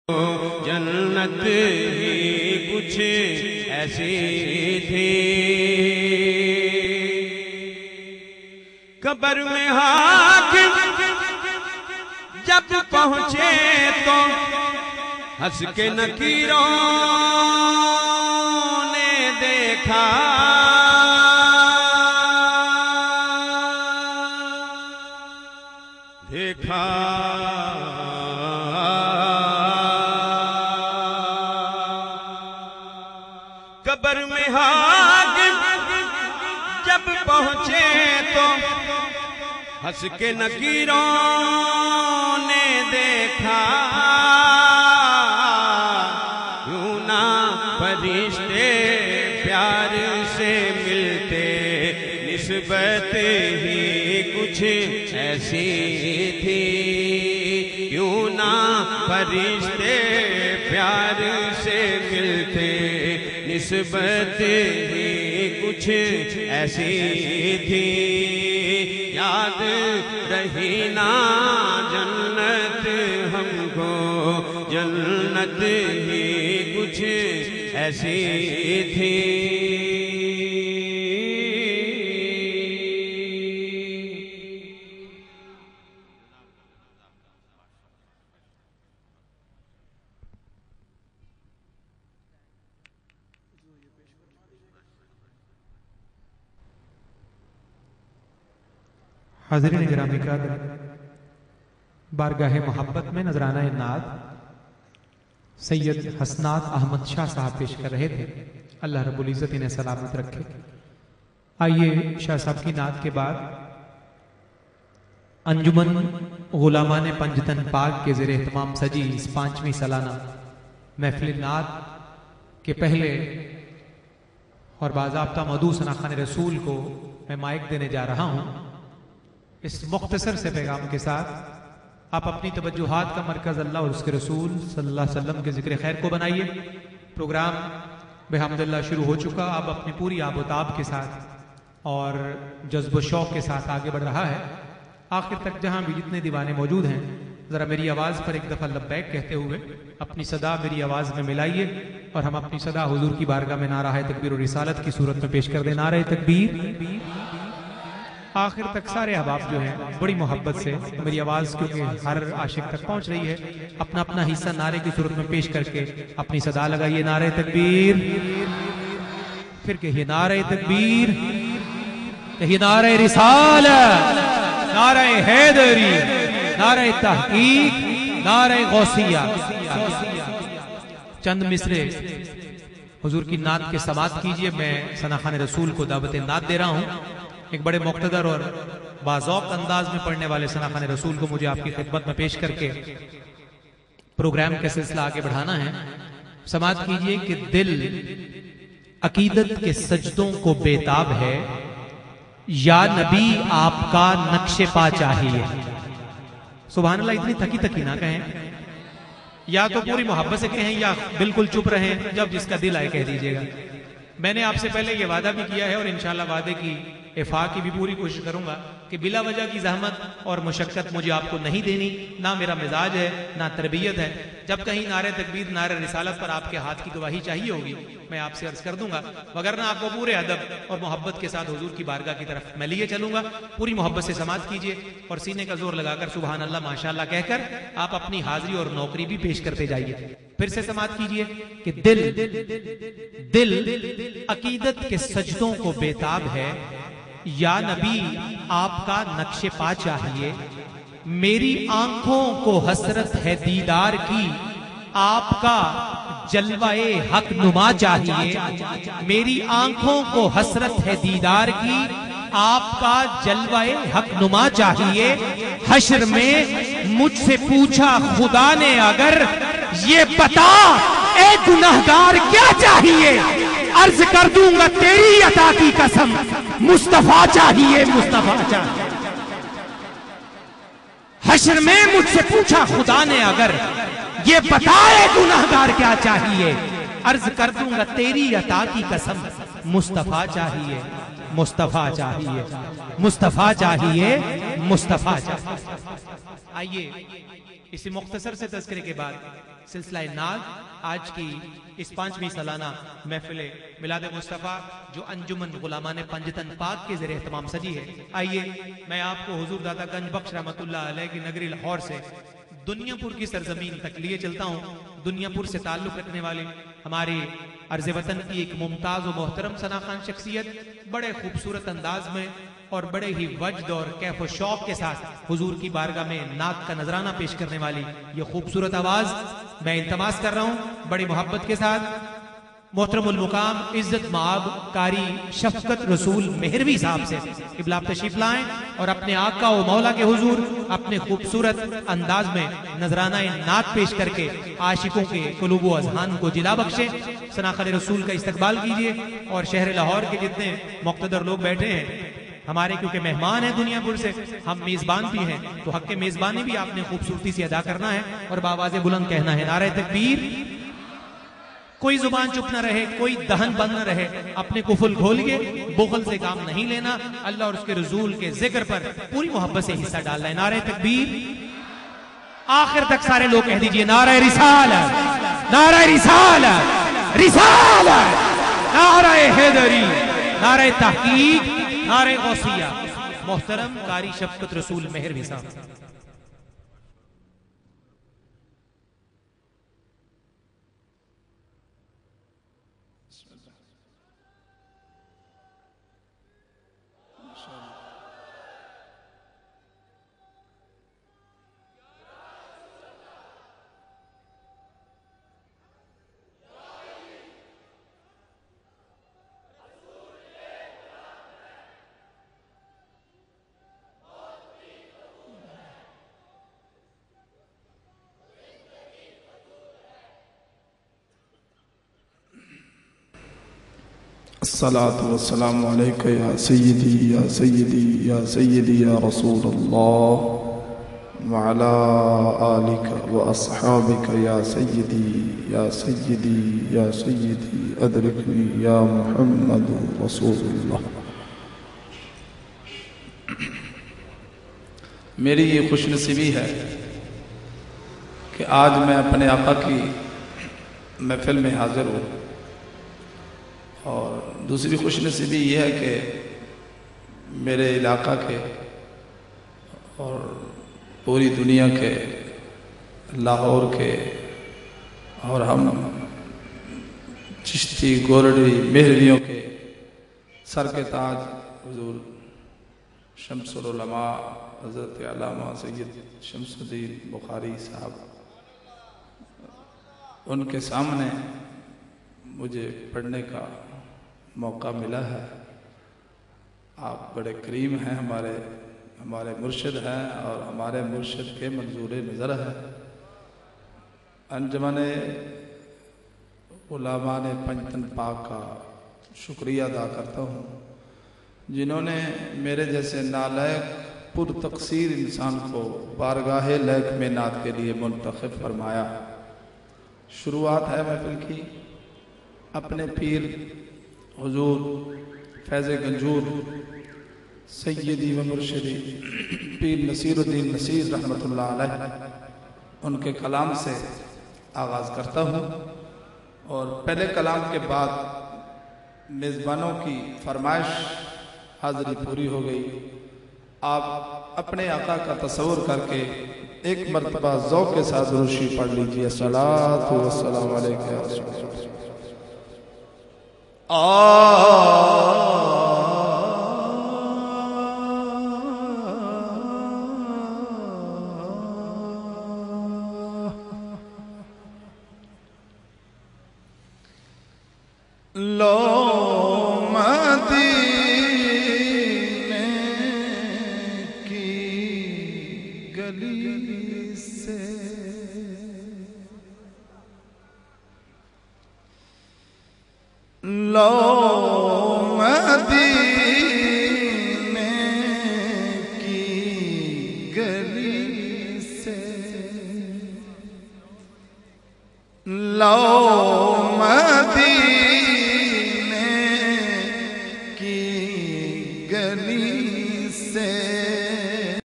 जन्नत ही कुछ ऐसी थी। कब्र में हाकिम जब पहुंचे तो हंस के नकीरों ने देखा, देखा कब्र में हाकिम जब पहुंचे तो हंस के नकीरों ने देखा, यूं ना फरिश्ते प्यार से मिलते, निस्बत ही कुछ ऐसी थी। यूं ना फरिश्ते प्यार से मिलते, निस्बत ही कुछ ऐसी थी। याद रही ना जन्नत हमको, जन्नत ही कुछ ऐसी थी। हाज़रीन गिरामी का बारगाह मोहब्बत में नजराना नात सैयद हसनात अहमद शाह साहब पेश कर रहे थे। अल्लाह रब्बुल इज़्ज़त इन्हें सलामत रखे। आइए शाह साहब की नात के बाद अंजुमन गुलामान पंजतन पाक के ज़ेरे एहतमाम सजी इस 5वीं सालाना महफिल नात के पहले और बाज़ाब्ता मदू सना खान रसूल को मैं माइक देने जा रहा हूँ। इस मुख्तसर से पैगाम के साथ आप अपनी तवज्जुहात का मरकज़ अल्लाह और उसके रसूल सल्लल्लाहु अलैहि वसल्लम के जिक्र खैर को बनाइए। प्रोग्राम बेहम्दुलिल्लाह शुरू हो चुका, आप अपनी पूरी आबोताब के साथ और जज्ब शौक के साथ आगे बढ़ रहा है। आखिर तक जहां भी जितने दीवाने मौजूद हैं, ज़रा मेरी आवाज़ पर एक दफ़ा लब्बैक कहते हुए अपनी सदा मेरी आवाज़ में मिलाइए और हम अपनी सदा हुजूर की बारगाह में नारा तकबीर और रिसालत की सूरत में पेश कर दें। नारा तकबीर। आखिर तक सारे अहबाब जो हैं बड़ी मोहब्बत से मेरी आवाज़ क्योंकि हर आशिक तक पहुंच रही है, अपना अपना हिस्सा नारे की सूरत में पेश करके अपनी सदा लगाइए। नारे तकबीर। फिर कहिए नारे तकबीर, कहिए नारे रिसालत, नारे हैदरी, नारे तहकीक, नारे गौसिया। चंद मिसरे हुजूर की नात के समात कीजिए। मैं सना खान रसूल को दावत नात दे रहा हूँ। एक बड़े मुख्तदर और बाज़ौक़ अंदाज में पढ़ने वाले सना खान रसूल को मुझे आपकी खिदमत में पेश करके प्रोग्राम का सिलसिला आगे बढ़ाना है। समात कीजिए कि दिल अकीदत के सजदों को बेताब है, या नबी आपका नक्शे पा चाहिए। सुभान अल्लाह। इतनी थकी थकी ना कहें, या तो पूरी मोहब्बत से कहें या बिल्कुल चुप रहें। जब जिसका दिल आए कह दीजिएगा। मैंने आपसे पहले ये वादा भी किया है और इंशाअल्लाह वादे की इफा की भी पूरी कोशिश करूंगा कि बिला वजह की जहमत और मुशक्कत मुझे आपको नहीं देनी। ना मेरा मिजाज है, ना तरबियत है। जब कहीं नारे तकबीर, नारे रिसालत पर आपके हाथ की गवाही चाहिए होगी, मैं आपसे अर्ज कर दूंगा, वगरना आपको पूरे अदब और मोहब्बत के साथ हुजूर की बारगाह की तरफ मैं लिए चलूंगा। पूरी मोहब्बत से समात कीजिए और सीने का जोर लगाकर सुभान अल्लाह माशाअल्लाह कहकर आप अपनी हाजिरी और नौकरी भी पेश करते जाइए। फिर से समात कीजिए कि दिल अकीदत के सजदों को बेताब है, या नबी आपका नक्शे पा चाहिए। मेरी आंखों को हसरत है दीदार की, आपका जलवाए हक नुमा चाहिए। मेरी आंखों को हसरत है दीदार की, आपका जलवाए हक नुमा चाहिए। हश्र में मुझसे पूछा खुदा ने अगर, ये बता ए गुनहगार क्या चाहिए। अर्ज कर दूंगा तेरी अता की कसम, मुस्तफा चाहिए, मुस्तफा चाहिए। हश्र में मुझसे पूछा खुदा ने अगर, ये बताए गुनहगार क्या चाहिए। अर्ज कर दूंगा तेरी अता की कसम, मुस्तफा चाहिए, मुस्तफा चाहिए, मुस्तफा चाहिए, मुस्तफा चाहिए। आइए इसी मुख्तसर से तज़किरे के बाद सिलसिला नाग आज की इस 5वीं सालाना महफिल मिलाद मुस्तफ़ा जो अंजुमन गुलामान पंजतन पाक के ज़रिए तमाम सजी है। आइए मैं आपको हुजूर दादा गंज बख्श रहमतुल्लाह अलैह की नगरी लाहौर से दुनियापुर की सरजमीन तक लिए चलता हूँ। दुनियापुर से ताल्लुक़ रखने वाले हमारे अर्ज़ वतन की एक मुमताज़ व मोहतरम सना खान शख्सियत बड़े खूबसूरत अंदाज में और बड़े ही वज्द और कैफ व शौक के साथ हुजूर की बारगाह में नात का नजराना पेश करने वाली ये खूबसूरत आवाज मैं इल्तमास कर रहा हूं बड़ी मोहब्बत के साथ मोहतरमुल मुकाम इज्जत माब कारी शफकत रसूल मेहरवी साहब से क़िबला तशरीफ लाएं और अपने आका व मौला के हुजूर अपने खूबसूरत अंदाज में नजराना नात पेश करके आशिकों के कुलूब व अज़हान को जिला बख्शे। सनाख़त रसूल का इस्तकबाल कीजिए और शहर लाहौर के जितने मुक़्तदर लोग बैठे हैं हमारे क्योंकि मेहमान हैं दुनियापुर से, हम मेजबान भी हैं, तो हक के मेजबानी भी आपने खूबसूरती से अदा करना है और बावाज़े बुलंद कहना है नारे तकबीर। कोई जुबान चुप न रहे, कोई दहन बंद न रहे, अपने कुफुल खोलिए, बुग़ल से काम नहीं लेना, अल्लाह और उसके रसूल के जिक्र पर पूरी मोहब्बत से हिस्सा डालना है। नारे तकबीर आखिर तक सारे लोग कह दीजिए नारे रिसालत, नारे रिसालत, रिसालत, नारे हैदरी, नारे तहकीक, नारे गौसिया। मोहतरम कारी शफकत रसूल मेहरवी साहब। अस्सलातु वस्सलामु अलैका या सय्यदी या सय्यदी या सय्यदी या रसूलल्लाह व अला आलिका व अस्हाबिका या सय्यदी या सय्यदी या सय्यदी अदरिकनी या मुहम्मद रसूलुल्लाह। मेरी ये खुशनसीबी है कि आज मैं अपने आका की महफिल में हाजिर हूँ और दूसरी खुशनसीबी ये है कि मेरे इलाका के और पूरी दुनिया के लाहौर के और हम चिश्ती गोरडी मेहरवियों के सर के ताज हुजूर शम्सुल उलमा हज़रत अल्लामा सैयद शम्सुद्दीन बुखारी साहब, उनके सामने मुझे पढ़ने का मौका मिला है। आप बड़े करीम हैं, हमारे मुर्शिद हैं और हमारे मुर्शिद के मंजूर नज़र है। अंजुमन उलमा ने पंजतन पाक का शुक्रिया अदा करता हूँ जिन्होंने मेरे जैसे नालायक पुरतक़सीर इंसान को बारगाह लैक में नात के लिए मुंतखब फरमाया। शुरुआत है महफिल की अपने पीर हुजूर फैज़ गंजूर सैयदी व मुर्शिदी पीर नसीरुद्दीन नसीर रहमतुल्लाह अलैह उनके कलाम से आगाज़ करता हूँ और पहले कलाम के बाद मेज़बानों की फरमाइश हाज़िरी पूरी हो गई। आप अपने आका का तसव्वुर करके एक मरतबा ज़ौक़ के साथ दुरूद पढ़ लीजिए। सलातु वस्सलामु अलैका या रसूलल्लाह। लो मदीने की गली से लो मदीने की गली से लो